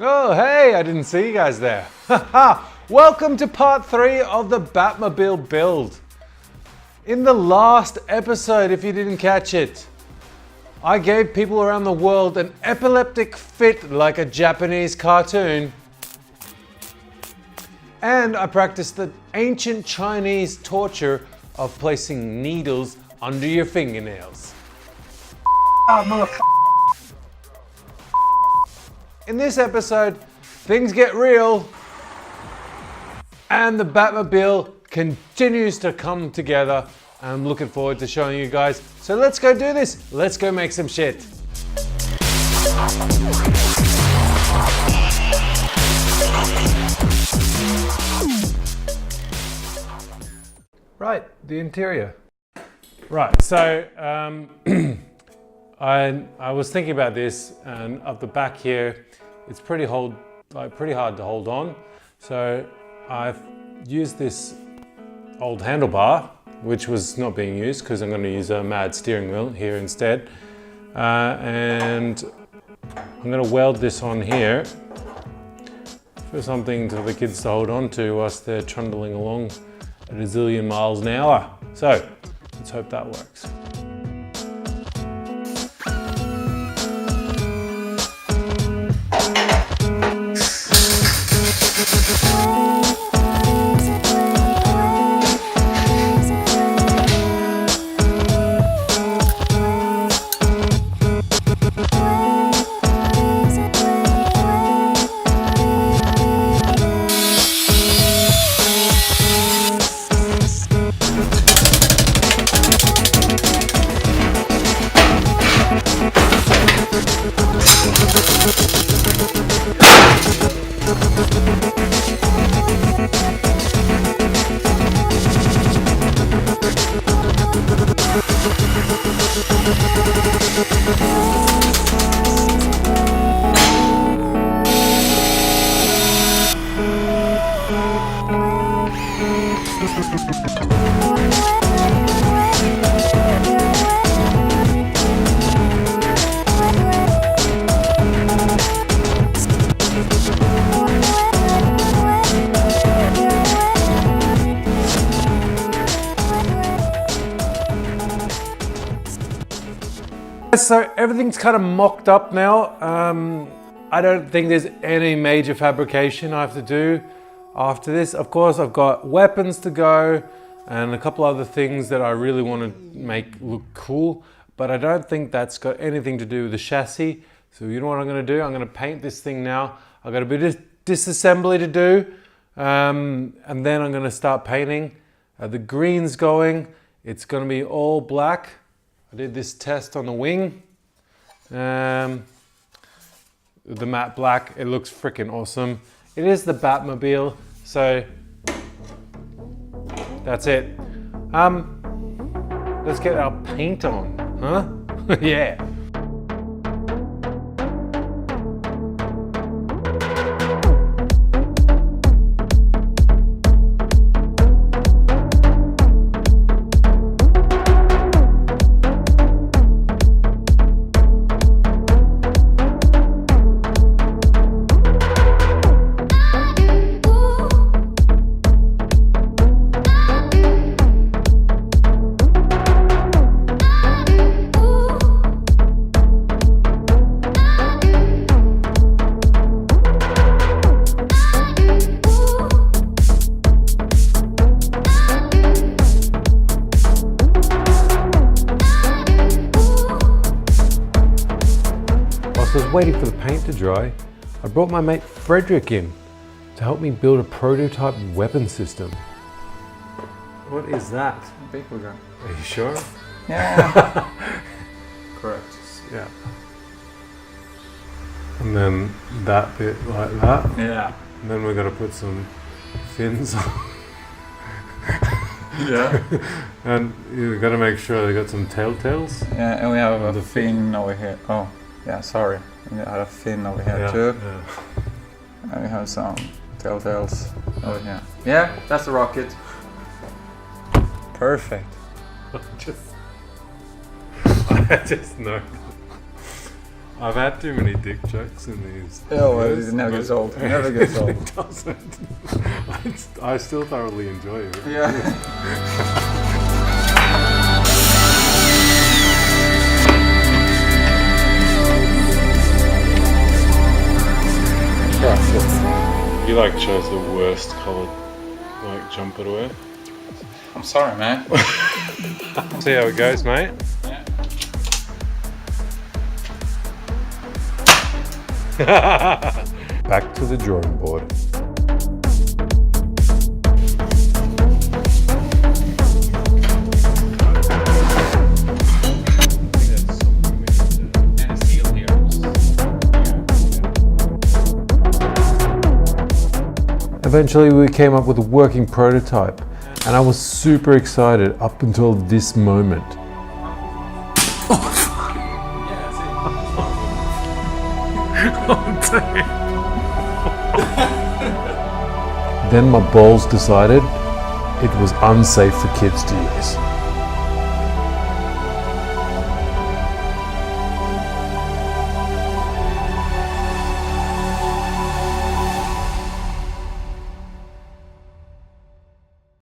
Oh, hey, I didn't see you guys there. Welcome to part 3 of the Batmobile build. In the last episode, if you didn't catch it, I gave people around the world an epileptic fit like a Japanese cartoon. And I practiced the ancient Chinese torture of placing needles under your fingernails. In this episode, things get real and the Batmobile continues to come together. I'm looking forward to showing you guys. So let's go do this. Let's go make some shit. Right, the interior. Right, so I was thinking about this, and up the back here, it's pretty hard to hold on. So I've used this old handlebar, which was not being used because I'm going to use a mad steering wheel here instead. And I'm going to weld this on here for something for the kids to hold on to whilst they're trundling along at a zillion miles an hour. So let's hope that works. So everything's kind of mocked up now. I don't think there's any major fabrication I have to do after this. Of course, I've got weapons to go and a couple other things that I really want to make look cool, but I don't think that's got anything to do with the chassis. So you know what I'm going to do? I'm going to paint this thing now. I've got a bit of disassembly to do, and then I'm going to start painting. The green's going. It's going to be all black. I did this test on the wing. The matte black, it looks freaking awesome. It is the Batmobile, so that's it. Let's get our paint on, huh? Yeah. Waiting for the paint to dry, I brought my mate Frederick in to help me build a prototype weapon system. What is that? Big booger. Are you sure? Yeah. Correct. Yeah. And then that bit like that. Yeah. And then we're going to put some fins on. Yeah. And you've got to make sure they got some telltales. Yeah, and we have a fin over here. Oh, yeah, sorry. We have a fin over here too. Yeah. And we have some telltales over here. Yeah, that's a rocket. Perfect. I just know. I've had too many dick jokes in these. Oh, well, videos, it never but gets old. It never gets old. It doesn't. I still thoroughly enjoy it. Yeah. You like chose the worst coloured like jumper to wear. I'm sorry, man. See how it goes, mate. Yeah. Back to the drawing board. Eventually we came up with a working prototype and I was super excited up until this moment. Then my balls decided it was unsafe for kids to use.